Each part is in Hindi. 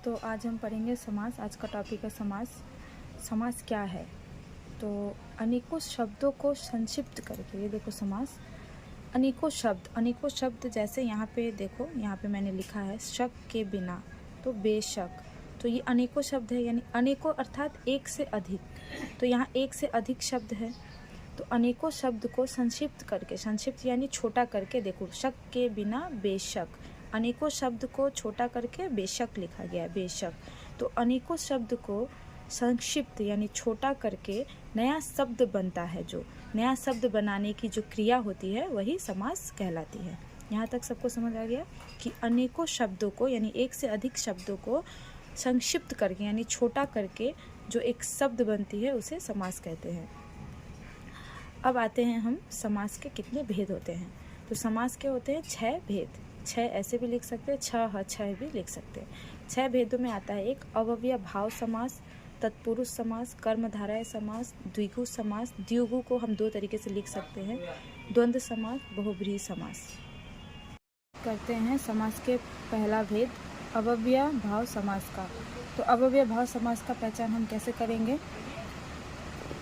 तो आज हम पढ़ेंगे समास। आज का टॉपिक है समास। समास क्या है? तो अनेकों शब्दों को संक्षिप्त करके, ये देखो समास अनेकों शब्द जैसे यहाँ पे देखो, यहाँ पे मैंने लिखा है शक के बिना, तो बेशक। तो ये अनेकों शब्द है, यानी अनेकों अर्थात एक से अधिक। तो यहाँ एक से अधिक शब्द है, तो अनेकों शब्द को संक्षिप्त करके, संक्षिप्त यानी छोटा करके, देखो शक के बिना बेशक, अनेकों शब्द को छोटा करके बेशक लिखा गया है, बेशक। तो अनेकों शब्द को संक्षिप्त यानी छोटा करके नया शब्द बनता है, जो नया शब्द बनाने की जो क्रिया होती है वही समास कहलाती है। यहाँ तक सबको समझ आ गया कि अनेकों शब्दों को यानी एक से अधिक शब्दों को संक्षिप्त करके यानी छोटा करके जो एक शब्द बनती है उसे समास कहते हैं। अब आते हैं हम समास के कितने भेद होते हैं। तो समास के होते हैं 6 भेद। 6 ऐसे भी लिख सकते हैं, 6 भी लिख सकते हैं। 6 भेदों में आता है एक अव्यय भाव समास, तत्पुरुष समास, कर्मधारय समास, द्विगु समास। द्विगु को हम 2 तरीके से लिख सकते हैं, द्वंद्व समास, बहुब्रीहि समास। करते हैं समास के पहला भेद अव्यय भाव समास का। तो अव्यय भाव समास का पहचान हम कैसे करेंगे?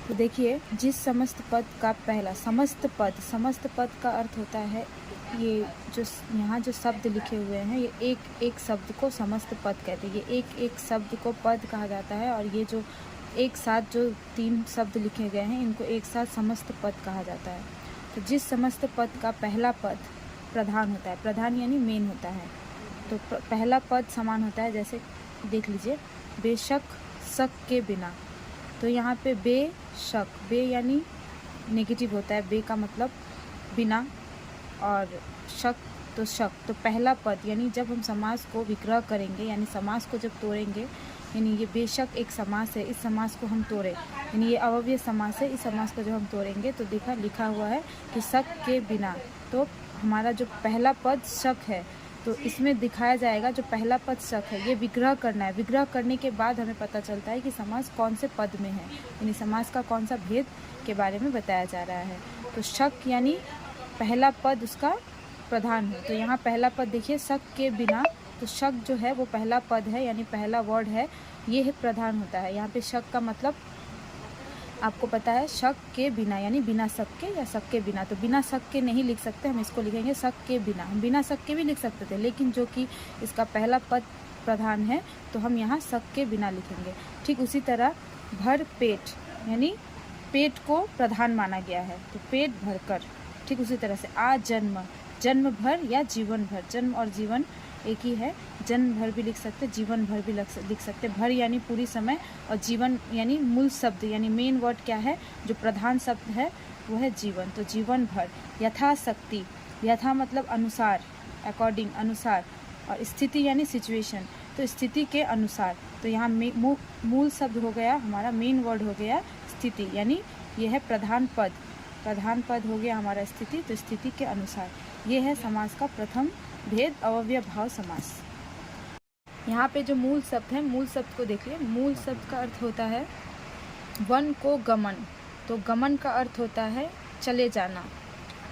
तो देखिए, जिस समस्त पद का पहला समस्त पद का अर्थ होता है, ये जो यहाँ जो शब्द लिखे हुए हैं ये एक एक शब्द को समस्त पद कहते हैं। ये एक एक शब्द को पद कहा जाता है, और ये जो एक साथ जो 3 शब्द लिखे गए हैं इनको एक साथ समस्त पद कहा जाता है। तो जिस समस्त पद का पहला पद प्रधान होता है, प्रधान यानी मेन होता है, तो पहला पद समान होता है। जैसे देख लीजिए, बेशक शक के बिना। तो यहाँ पे बेशक, बे यानी नेगेटिव होता है, बे का मतलब बिना, और शक तो शक। तो पहला पद यानी जब हम समास को विग्रह करेंगे यानी समास को जब तोड़ेंगे, यानी ये बेशक एक समास है, इस समास को हम तोड़े, यानी ये अव्यय समास है, इस समास को जब हम तोड़ेंगे तो लिखा हुआ है कि शक के बिना। तो हमारा जो पहला पद शक है, तो इसमें दिखाया जाएगा जो पहला पद शक है, ये विग्रह करना है। विग्रह करने के बाद हमें पता चलता है कि समास कौन से पद में है, यानी समास का कौन सा भेद के बारे में बताया जा रहा है। तो शक यानी पहला पद उसका प्रधान है। तो यहाँ पहला पद देखिए शक के बिना, तो शक जो है वो पहला पद है, यानी पहला वर्ड है, ये है प्रधान होता है। यहाँ पे शक का मतलब आपको पता है, शक के बिना यानी बिना शक के या शक के बिना। तो बिना शक के नहीं लिख सकते, हम इसको लिखेंगे शक के बिना। हम बिना शक के भी लिख सकते थे, लेकिन जो कि इसका पहला पद प्रधान है तो हम यहाँ शक के बिना लिखेंगे। ठीक उसी तरह भर पेट यानी पेट को प्रधान माना गया है, तो पेट भरकर। ठीक उसी तरह से जन्म, जन्म भर या जीवन भर, जन्म और जीवन एक ही है, जन्म भर भी लिख सकते, जीवन भर भी लिख सकते। भर यानी पूरी समय, और जीवन यानी मूल शब्द यानी मेन वर्ड क्या है, जो प्रधान शब्द है वो है जीवन, तो जीवन भर। यथाशक्ति, यथा मतलब अनुसार, अकॉर्डिंग अनुसार, और स्थिति यानी सिचुएशन, तो स्थिति के अनुसार। तो यहाँ मूल शब्द हो गया हमारा, मेन वर्ड हो गया स्थिति, यानी यह है प्रधान पद, प्रधान पद हो गया हमारा स्थिति, तो स्थिति के अनुसार। ये है समास का प्रथम भेद अव्यय भाव समास। यहाँ पे जो मूल शब्द है, मूल शब्द को देखिए। मूल शब्द का अर्थ होता है वन को गमन, तो गमन का अर्थ होता है चले जाना।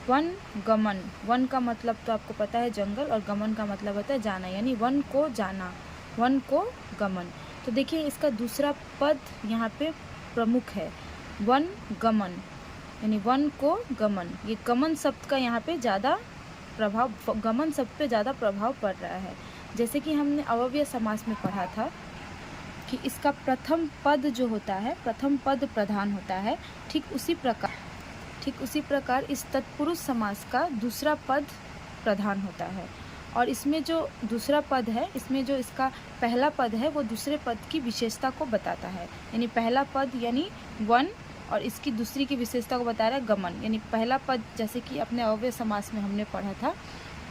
वन गमन, वन का मतलब तो आपको पता है जंगल, और गमन का मतलब होता है जाना, यानी वन को जाना, वन को गमन। तो देखिए इसका दूसरा पद यहाँ पे प्रमुख है, वन गमन, यानी वन को गमन। ये गमन शब्द का यहाँ पे ज़्यादा प्रभाव, गमन शब्द पे ज़्यादा प्रभाव पड़ रहा है। जैसे कि हमने अव्यय समास में पढ़ा था कि इसका प्रथम पद जो होता है, प्रथम पद प्रधान होता है। ठीक उसी प्रकार इस तत्पुरुष समास का दूसरा पद प्रधान होता है, और इसमें जो दूसरा पद है, इसमें जो इसका पहला पद है वो दूसरे पद की विशेषता को बताता है। यानी पहला पद यानी वन, और इसकी दूसरी की विशेषता को बता रहा है गमन। यानी पहला पद जैसे कि अपने अव्यय समास में हमने पढ़ा था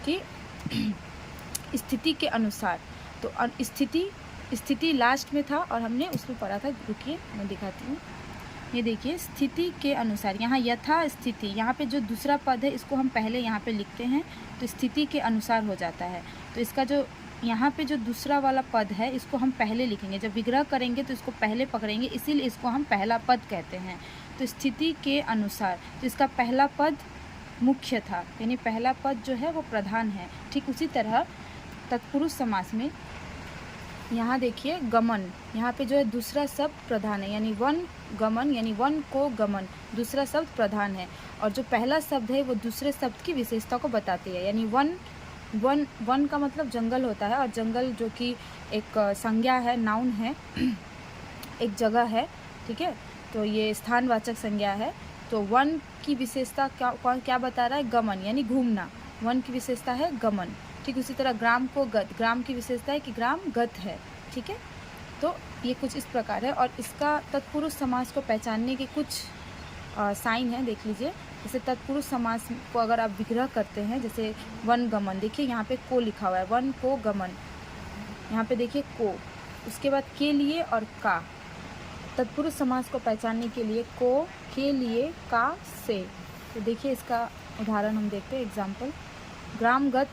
कि स्थिति के अनुसार, तो स्थिति लास्ट में था और हमने उसमें पढ़ा था, रुकिए मैं दिखाती हूँ। ये देखिए स्थिति के अनुसार, यहाँ यथा स्थिति, यहाँ पे जो दूसरा पद है इसको हम पहले यहाँ पे लिखते हैं, तो स्थिति के अनुसार हो जाता है। तो इसका जो यहाँ पे जो दूसरा वाला पद है इसको हम पहले लिखेंगे, जब विग्रह करेंगे तो इसको पहले पकड़ेंगे, इसीलिए इसको हम पहला पद कहते हैं। तो स्थिति के अनुसार, तो इसका पहला पद मुख्य था, यानी पहला पद जो है वो प्रधान है। ठीक उसी तरह तत्पुरुष समास में यहाँ देखिए गमन, यहाँ पे जो है दूसरा शब्द प्रधान है, यानी वन गमन, यानी वन को गमन, दूसरा शब्द प्रधान है। और जो पहला शब्द है वो दूसरे शब्द की विशेषता को बताती है, यानी वन वन वन का मतलब जंगल होता है, और जंगल जो कि एक संज्ञा है, नाउन है, एक जगह है, ठीक है। तो ये स्थानवाचक संज्ञा है। तो वन की विशेषता क्या बता रहा है? गमन, यानी घूमना। वन की विशेषता है गमन। ठीक उसी तरह ग्राम को गत, ग्राम की विशेषता है कि ग्राम गत है, ठीक है। तो ये कुछ इस प्रकार है। और इसका तत्पुरुष समास को पहचानने के कुछ साइन है, देख लीजिए। जैसे तत्पुरुष समास को अगर आप विग्रह करते हैं, जैसे वन गमन, देखिए यहाँ पे को लिखा हुआ है, वन को गमन, यहाँ पे देखिए को, उसके बाद के लिए और का। तत्पुरुष समास को पहचानने के लिए को, के लिए, का, से। तो देखिए इसका उदाहरण हम देखते हैं, एग्जाम्पल। ग्रामगत,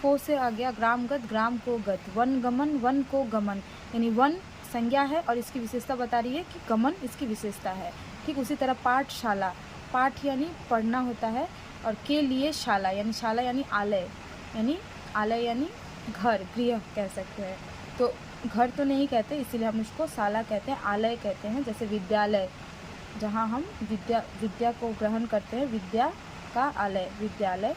को से आ गया ग्रामगत, ग्राम को गत। वन गमन, वन को गमन, यानी वन संज्ञा है और इसकी विशेषता बता रही है कि गमन इसकी विशेषता है। ठीक उसी तरह पाठशाला, पाठ यानी पढ़ना होता है, और के लिए शाला, यानी शाला यानी आलय, यानी आलय यानी घर, गृह कह सकते हैं। तो घर तो नहीं कहते, इसीलिए हम इसको शाला कहते हैं, आलय कहते हैं। जैसे विद्यालय, जहाँ हम विद्या को ग्रहण करते हैं, विद्या का आलय, विद्यालय।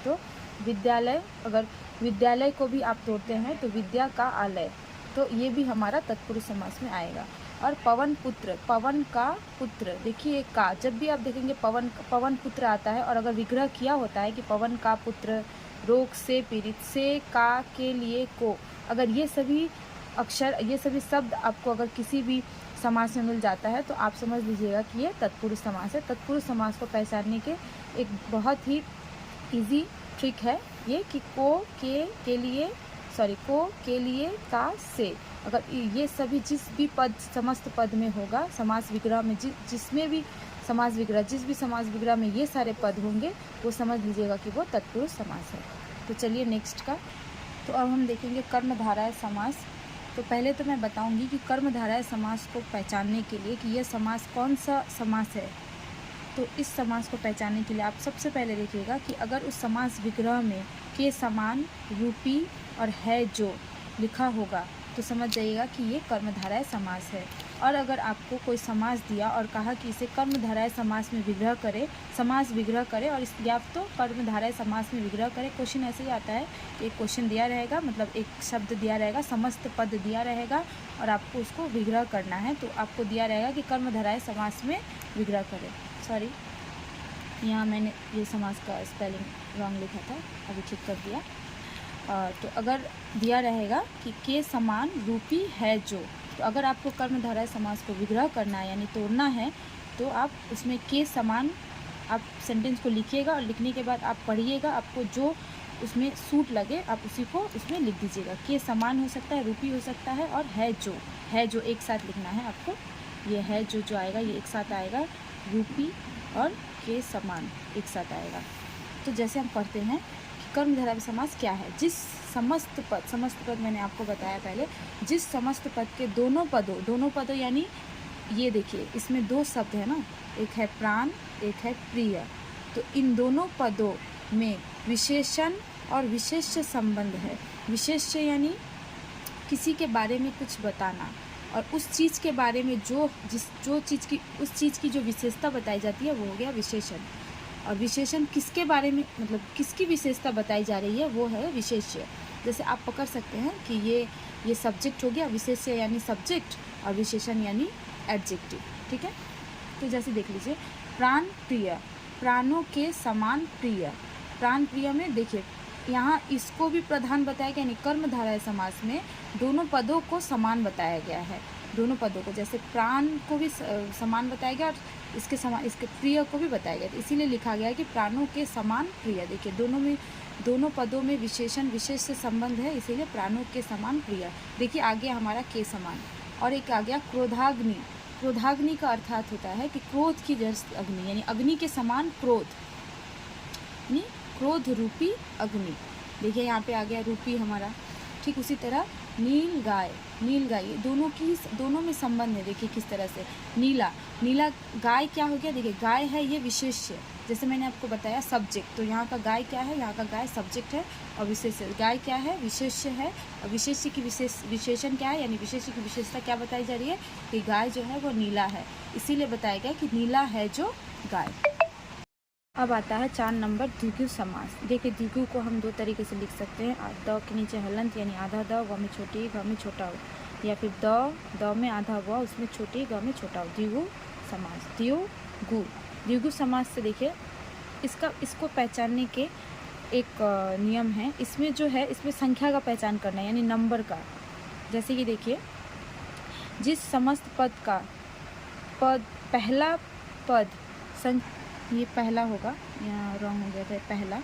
तो विद्यालय, अगर विद्यालय को भी आप तोड़ते हैं तो विद्या का आलय, तो ये भी हमारा तत्पुरुष समास में आएगा। और पवन पुत्र, पवन का पुत्र, देखिए का, जब भी आप देखेंगे पवन पुत्र आता है, और अगर विग्रह किया होता है कि पवन का पुत्र, रोग से पीड़ित, से, का, के लिए, को, अगर ये सभी अक्षर, ये सभी शब्द आपको अगर किसी भी समास में मिल जाता है तो आप समझ लीजिएगा कि ये तत्पुरुष समास है। तत्पुरुष समास को पहचानने के एक बहुत ही इजी ट्रिक है ये कि को, के लिए, को, के लिए, का, से। अगर ये सभी जिस भी पद, समस्त पद में होगा, समास विग्रह में जिसमें भी समास विग्रह, जिस भी समास विग्रह में ये सारे पद होंगे, वो समझ लीजिएगा कि वो तत्पुरुष समास है। तो चलिए नेक्स्ट का, तो अब हम देखेंगे कर्मधारय समास। तो पहले तो मैं बताऊंगी कि कर्मधारय समास को पहचानने के लिए कि यह समास कौन सा समास है। तो इस समास को पहचानने के लिए आप सबसे पहले देखिएगा कि अगर उस समास विग्रह में के समान, रूपी और है जो लिखा होगा तो समझ जाइएगा कि ये कर्मधारय समास है। और अगर आपको कोई समास दिया और कहा कि इसे कर्मधारय समास में विग्रह करे, समास विग्रह करे, और इस या तो कर्मधारय समास में विग्रह करे, क्वेश्चन ऐसे ही आता है, एक क्वेश्चन दिया रहेगा, मतलब एक शब्द दिया रहेगा, समस्त पद दिया रहेगा, और आपको उसको विग्रह करना है। तो आपको दिया रहेगा कि कर्मधारय समास में विग्रह करे। सॉरी, यहाँ मैंने ये समास का स्पेलिंग रॉन्ग लिखा था, अभी ठीक कर दिया। तो अगर दिया रहेगा कि के समान, रूपी है जो, तो अगर आपको कर्मधारय समास को विग्रह करना है यानी तोड़ना है, तो आप उसमें के समान आप सेंटेंस को लिखिएगा, और लिखने के बाद आप पढ़िएगा, आपको जो उसमें सूट लगे आप उसी को उसमें लिख दीजिएगा। के समान हो सकता है, रूपी हो सकता है, और है जो एक साथ लिखना है आपको। ये है जो आएगा ये एक साथ आएगा, रूपी और के समान एक साथ आएगा। तो जैसे हम पढ़ते हैं कि कर्मधारय समास क्या है, जिस समस्त पद मैंने आपको बताया पहले, जिस समस्त पद के दोनों पदों यानी ये देखिए इसमें दो शब्द है ना, एक है प्राण, एक है प्रिय। तो इन दोनों पदों में विशेषण और विशेष्य संबंध है। विशेष्य यानी किसी के बारे में कुछ बताना, और उस चीज़ के बारे में उस चीज़ की जो विशेषता बताई जाती है वो हो गया विशेषण। और विशेषण किसके बारे में, मतलब किसकी विशेषता बताई जा रही है, वो है विशेष्य। जैसे आप पकड़ सकते हैं कि ये सब्जेक्ट हो गया, विशेष्य यानी सब्जेक्ट, और विशेषण यानी एडजेक्टिव, ठीक है। तो जैसे देख लीजिए, प्राण प्रिय, प्राणों के समान प्रिय। प्राण प्रिय में देखिए यहाँ इसको भी प्रधान बताया गया, यानी कर्मधारय समास में दोनों पदों को समान बताया गया है। दोनों पदों को, जैसे प्राण को भी समान बताया गया और इसके प्रिय को भी बताया गया, इसीलिए लिखा गया है कि प्राणों के समान प्रिय। देखिए दोनों पदों में विशेषण विशेष से संबंध है, इसीलिए प्राणों के समान प्रिय। देखिए आ गया हमारा के समान, और एक आ गया क्रोधाग्नि। क्रोधाग्नि का अर्थात होता है कि क्रोध की जैसी अग्नि, यानी अग्नि के समान क्रोध, यानी क्रोध रूपी अग्नि। देखिए यहाँ पे आ गया रूपी हमारा। ठीक उसी तरह नील गाय, नील गाय, दोनों में संबंध है। देखिए किस तरह से, नीला, नीला गाय क्या हो गया, देखिए गाय है ये विशेष्य, जैसे मैंने आपको बताया सब्जेक्ट, तो यहाँ का गाय क्या है, यहाँ का गाय सब्जेक्ट है और विशेष्य, गाय क्या है, विशेष्य है, और विशेष्य की विशेषण क्या है, यानी विशेष्य की विशेषता क्या बताई जा रही है कि गाय जो है वो नीला है, इसीलिए बताया गया कि नीला है जो गाय। अब आता है 4 नंबर द्विगु समास। देखिए द्विगु को हम 2 तरीके से लिख सकते हैं, द के नीचे हलंत यानी आधा द, व में छोटी, घ में छोटा हो, या फिर द में आधा व, उसमें छोटी, घ में छोटा हो, द्विगु समास, द्विगु। द्विगु समास से देखिए इसको पहचानने के एक नियम है, इसमें जो है इसमें संख्या का पहचान करना है, यानी नंबर का। जैसे कि देखिए जिस समस्त पद का पहला पद ये पहला होगा, यहाँ रॉन्ग हो गया था पहला,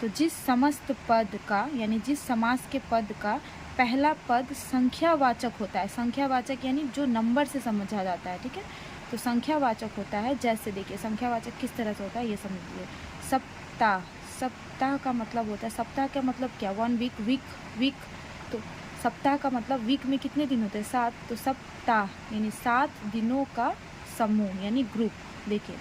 तो जिस समस्त पद का यानी जिस समास के पद का पहला पद संख्यावाचक होता है, संख्यावाचक यानी जो नंबर से समझा जाता है, ठीक है, तो संख्यावाचक होता है। जैसे देखिए संख्यावाचक किस तरह से होता है ये समझिए, सप्ताह, सप्ताह का मतलब होता है, सप्ताह का मतलब क्या, 1 वीक, वीक, तो सप्ताह का मतलब वीक में कितने दिन होते हैं, 7, तो सप्ताह यानी 7 दिनों का समूह यानी ग्रुप। देखिए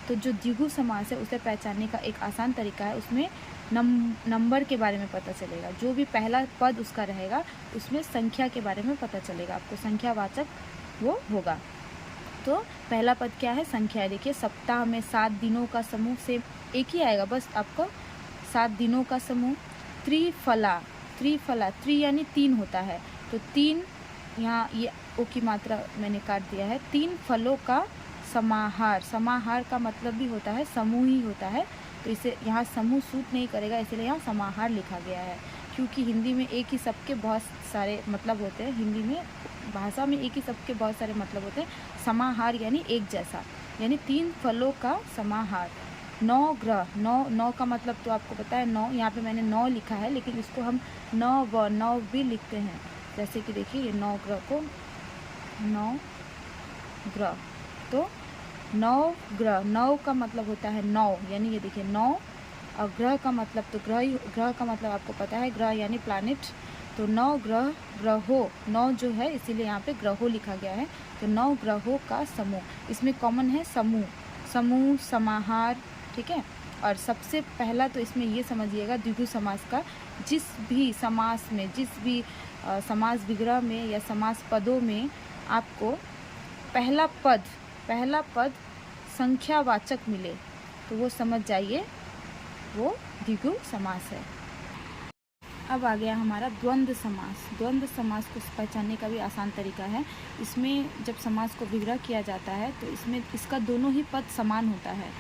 तो जो द्विगु समास है उसे पहचानने का एक आसान तरीका है, उसमें नंबर के बारे में पता चलेगा, जो भी पहला पद उसका रहेगा उसमें संख्या के बारे में पता चलेगा आपको, संख्यावाचक वो होगा। तो पहला पद क्या है, संख्या है। देखिए सप्ताह में 7 दिनों का समूह से एक ही आएगा बस आपको, 7 दिनों का समूह। त्रिफला, त्रिफला, त्रि यानी 3 होता है, तो 3 यहाँ ये ओ की मात्रा मैंने काट दिया है, 3 फलों का समाहार, समाहार का मतलब भी होता है समूह ही होता है, तो इसे यहाँ समूह सूट नहीं करेगा, इसलिए यहाँ समाहार लिखा गया है, क्योंकि हिंदी में एक ही शब्द के बहुत सारे मतलब होते हैं, हिंदी में भाषा में एक ही शब्द के बहुत सारे मतलब होते हैं, समाहार यानी एक जैसा, यानी 3 फलों का समाहार। 9 ग्रह, 9 का मतलब तो आपको पता है 9, यहाँ पे मैंने 9 लिखा है, लेकिन इसको हम 9 भी लिखते हैं, जैसे कि देखिए ये 9 ग्रह को 9 ग्रह, तो 9 ग्रह, 9 का मतलब होता है 9, यानी ये देखिए 9, और ग्रह का मतलब तो ग्रह का मतलब आपको पता है, ग्रह यानी प्लैनेट, तो 9 ग्रह, ग्रहों, 9 जो है इसीलिए यहाँ पे ग्रहों लिखा गया है, तो 9 ग्रहों का समूह, इसमें कॉमन है समूह, समूह, समाहार, ठीक है। और सबसे पहला तो इसमें ये समझिएगा द्विगु समास का, जिस भी समास में, जिस भी समास विग्रह में या समास पदों में आपको पहला पद संख्यावाचक मिले तो वो समझ जाइए वो द्विगु समास है। अब आ गया हमारा द्वंद्व समास। द्वंद्व समास को पहचानने का भी आसान तरीका है, इसमें जब समास को विग्रह किया जाता है तो इसमें इसका दोनों ही पद समान होता है,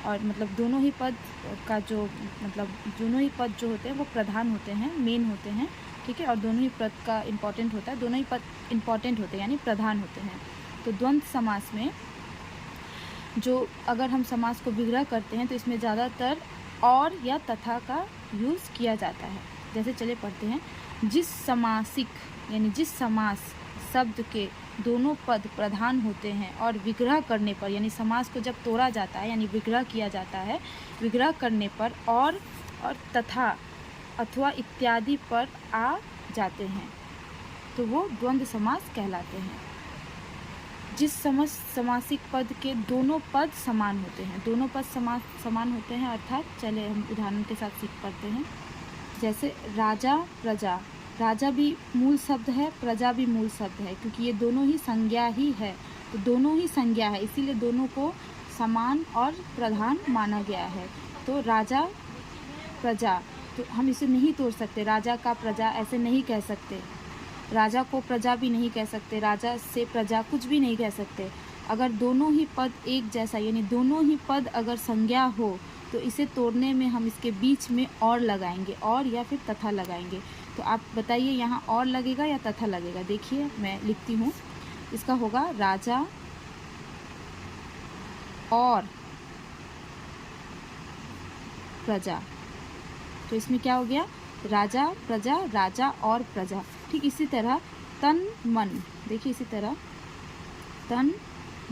और मतलब दोनों ही पद का जो दोनों ही पद जो होते हैं वो प्रधान होते हैं, मेन होते हैं, ठीक है, और दोनों ही पद का इम्पॉर्टेंट होता है, दोनों ही पद इम्पॉर्टेंट होते हैं यानी प्रधान होते हैं। तो द्वंद्व समास में जो अगर हम समास को विग्रह करते हैं तो इसमें ज़्यादातर और या तथा का यूज़ किया जाता है। जैसे चले पढ़ते हैं, जिस समासिक यानी जिस समास शब्द के दोनों पद प्रधान होते हैं और विग्रह करने पर, यानी समास को जब तोड़ा जाता है यानी विग्रह किया जाता है, विग्रह करने पर और तथा अथवा इत्यादि पर आ जाते हैं तो वो द्वंद्व समास कहलाते हैं। जिस समासिक पद के दोनों पद समान होते हैं, दोनों पद समान होते हैं अर्थात, चले हम उदाहरण के साथ सीख पढ़ते हैं। जैसे राजा, प्रजा, राजा भी मूल शब्द है, प्रजा भी मूल शब्द है, क्योंकि ये दोनों ही संज्ञा ही है, तो दोनों ही संज्ञा है, इसीलिए दोनों को समान और प्रधान माना गया है। तो राजा, प्रजा, तो हम इसे नहीं तोड़ सकते, राजा का प्रजा ऐसे नहीं कह सकते, राजा को प्रजा भी नहीं कह सकते, राजा से प्रजा कुछ भी नहीं कह सकते। अगर दोनों ही पद एक जैसा यानी दोनों ही पद अगर संज्ञा हो तो इसे तोड़ने में हम इसके बीच में और लगाएंगे, और या फिर तथा लगाएंगे। तो आप बताइए यहाँ और लगेगा या तथा लगेगा। देखिए मैं लिखती हूँ, इसका होगा राजा और प्रजा, तो इसमें क्या हो गया, राजा, प्रजा, राजा और प्रजा। ठीक इसी तरह तन मन, देखिए इसी तरह तन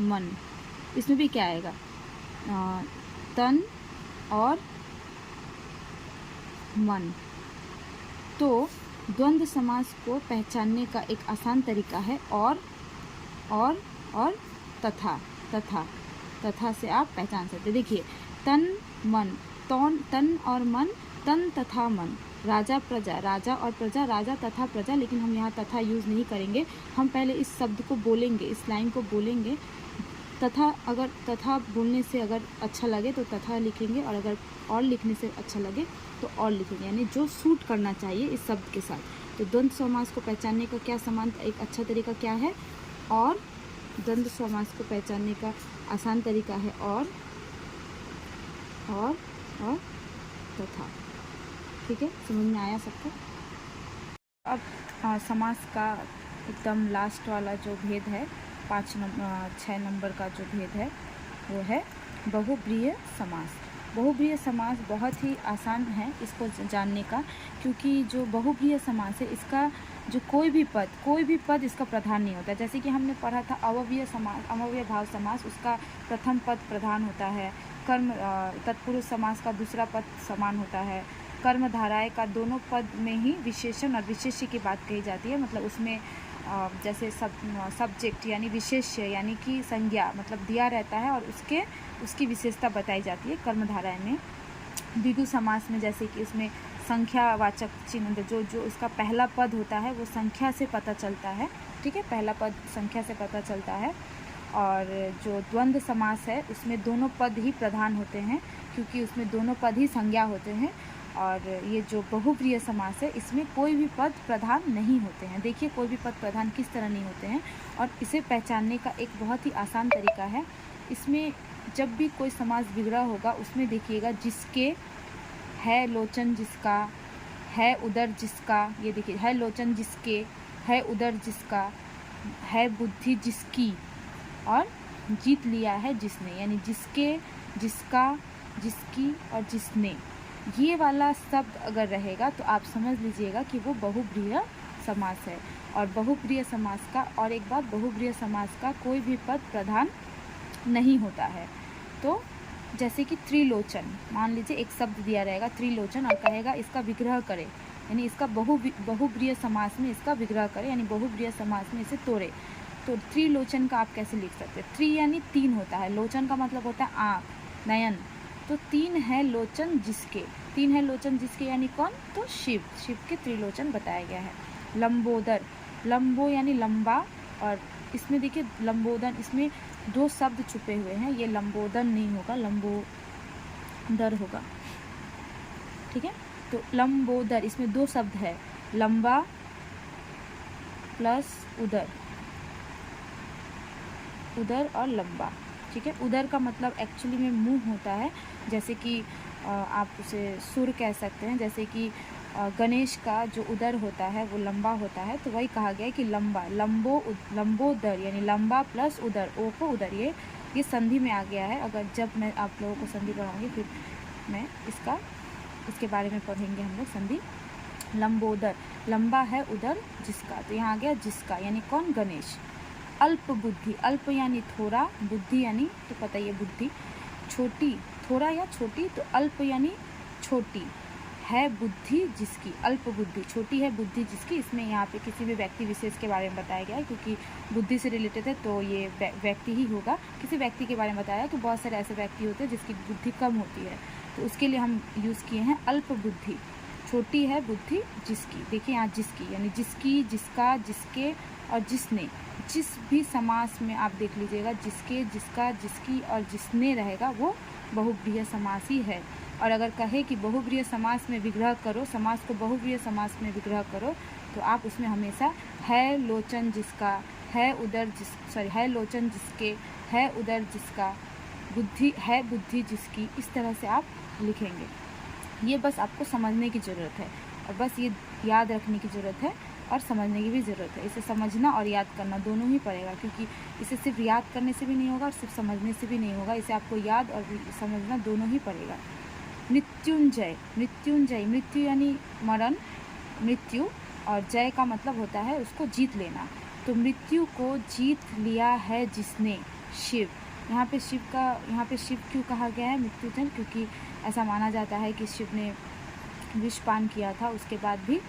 मन, इसमें भी क्या आएगा, तन और मन। तो द्वंद्व समास को पहचानने का एक आसान तरीका है और तथा तथा तथा से आप पहचान सकते। देखिए, तन मन, तन और मन, तन तथा मन, राजा प्रजा, राजा और प्रजा, राजा तथा प्रजा, लेकिन हम यहाँ तथा यूज़ नहीं करेंगे। हम पहले इस शब्द को बोलेंगे, इस लाइन को बोलेंगे। तथा बोलने से अगर अच्छा लगे तो तथा लिखेंगे, और अगर और लिखने से अच्छा लगे तो और लिखेंगे, यानी जो सूट करना चाहिए इस शब्द के साथ। तो द्वंद्व समास को पहचानने का क्या समान एक अच्छा तरीका क्या है? और द्वंद्व समास को पहचानने का आसान तरीका है और तथा। ठीक है, समझ में आया सबको? अब समास का एकदम लास्ट वाला जो भेद है, 6 नंबर का जो भेद है वो है बहुब्रीहि समास। बहुब्रीहि समास बहुत ही आसान है इसको जानने का, क्योंकि जो बहुब्रीहि समास है इसका जो कोई भी पद इसका प्रधान नहीं होता। जैसे कि हमने पढ़ा था अव्यय समास, अव्यय भाव समास, उसका प्रथम पद प्रधान होता है। कर्म तत्पुरुष समास का दूसरा पद समान होता है। कर्मधाराएँ का दोनों पद में ही विशेषण और विशेष्य की बात कही जाती है, मतलब उसमें जैसे सब्जेक्ट यानी विशेष्य यानी कि संज्ञा मतलब दिया रहता है और उसकी विशेषता बताई जाती है कर्मधाराएँ में। द्विगु समास में जैसे कि उसमें संख्यावाचक चिन्ह जो उसका पहला पद होता है वो संख्या से पता चलता है। ठीक है, पहला पद संख्या से पता चलता है। और जो द्वंद्व समास है उसमें दोनों पद ही प्रधान होते हैं, क्योंकि उसमें दोनों पद ही संज्ञा होते हैं। और ये जो बहुब्रीहि समास है इसमें कोई भी पद प्रधान नहीं होते हैं। देखिए, कोई भी पद प्रधान किस तरह नहीं होते हैं, और इसे पहचानने का एक बहुत ही आसान तरीका है। इसमें जब भी कोई समास विग्रह होगा उसमें देखिएगा जिसके, है लोचन जिसका, है उदर जिसका, ये देखिए है लोचन जिसके, है उदर जिसका, है बुद्धि जिसकी, और जीत लिया है जिसने, यानी जिसके, जिसका, जिसकी और जिसने, ये वाला शब्द अगर रहेगा तो आप समझ लीजिएगा कि वो बहुब्रीहि समास है। और बहुब्रीहि समास का और एक बात, बहुब्रीहि समास का कोई भी पद प्रधान नहीं होता है। तो जैसे कि त्रिलोचन, मान लीजिए एक शब्द दिया रहेगा त्रिलोचन और कहेगा इसका विग्रह करे, यानी इसका बहुब्रीहि समास में इसका विग्रह करे, यानी बहुब्रीहि समास में इसे तोड़े। तो त्रिलोचन का आप कैसे लिख सकते हैं? त्रि यानी 3 होता है, लोचन का मतलब होता है आँख, नयन। तो 3 है लोचन जिसके, 3 है लोचन जिसके यानी कौन? तो शिव के त्रिलोचन बताया गया है। लंबोदर, लंबो यानी लंबा, और इसमें देखिए लंबोदर, इसमें 2 शब्द छुपे हुए हैं, ये लंबोदर नहीं होगा, लंबोदर होगा। ठीक है, तो लंबोदर इसमें 2 शब्द है, लंबा प्लस उदर, उदर और लंबा। ठीक है, उदर का मतलब एक्चुअली में मुंह होता है, जैसे कि आप उसे सुर कह सकते हैं। जैसे कि गणेश का जो उदर होता है वो लंबा होता है, तो वही कहा गया है कि लंबा, लंबोदर यानी लंबा प्लस उदर, ओ को उदर, ये संधि में आ गया है। अगर जब मैं आप लोगों को संधि पढ़ाऊँगी फिर मैं इसके बारे में पढ़ेंगे हम लोग संधि। लंबोदर, लंबा है उदर जिसका, तो यहाँ आ गया जिसका, यानी कौन? गणेश। अल्प बुद्धि, अल्प यानी थोड़ा, बुद्धि यानी तो पता ही है बुद्धि, छोटी, थोड़ा या छोटी, तो अल्प यानी छोटी, है बुद्धि जिसकी, अल्प बुद्धि, छोटी है बुद्धि जिसकी। इसमें यहाँ पे किसी भी व्यक्ति विशेष के बारे में बताया गया है, क्योंकि बुद्धि से रिलेटेड है तो ये व्यक्ति ही होगा। किसी व्यक्ति के बारे में बताया कि बहुत सारे ऐसे व्यक्ति होते हैं जिसकी बुद्धि कम होती है, तो उसके लिए हम यूज़ किए हैं अल्प बुद्धि, छोटी है बुद्धि जिसकी। देखिए यहाँ जिसकी यानी जिसकी, जिसका, जिसके और जिसने, जिस भी समास में आप देख लीजिएगा जिसके, जिसका, जिसकी और जिसने रहेगा वो बहुब्रीहि समास ही है। और अगर कहे कि बहुब्रीहि समास में विग्रह करो, समास को बहुब्रीहि समास में विग्रह करो, तो आप उसमें हमेशा है लोचन जिसका, है लोचन जिसके, है उदर जिसका, बुद्धि है बुद्धि जिसकी, इस तरह से आप लिखेंगे। ये बस आपको समझने की ज़रूरत है, और बस ये याद रखने की ज़रूरत है और समझने की भी ज़रूरत है। इसे समझना और याद करना दोनों ही पड़ेगा, क्योंकि इसे सिर्फ याद करने से भी नहीं होगा और सिर्फ समझने से भी नहीं होगा, इसे आपको याद और समझना दोनों ही पड़ेगा। मृत्युंजय, मृत्युंजय, मृत्यु यानी मरण, मृत्यु, और जय का मतलब होता है उसको जीत लेना। तो मृत्यु को जीत लिया है जिसने, शिव। यहाँ पे शिव क्यों कहा गया है मृत्युंजय? क्योंकि ऐसा माना जाता है कि शिव ने विष पान किया था, उसके बाद भी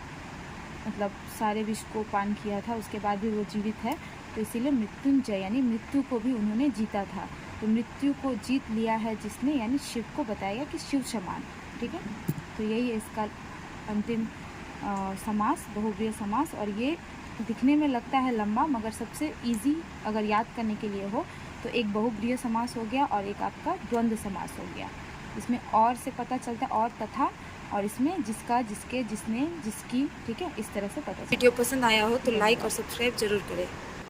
मतलब सारे विष को पान किया था, उसके बाद भी वो जीवित है, तो इसीलिए मृत्युंजय यानी मृत्यु को भी उन्होंने जीता था। तो मृत्यु को जीत लिया है जिसने, यानी शिव को बताया कि शिव समान। ठीक है, तो यही है इसका अंतिम समास, बहुव्रीहि समास। और ये दिखने में लगता है लंबा, मगर सबसे इजी अगर याद करने के लिए हो तो एक बहुव्रीहि समास हो गया और एक आपका द्वंद्व समास हो गया। इसमें और से पता चलता है, और तथा, और इसमें जिसका, जिसके, जिसने, जिसकी। ठीक है, इस तरह से पता चलता है। वीडियो पसंद आया हो तो लाइक और सब्सक्राइब जरूर करें।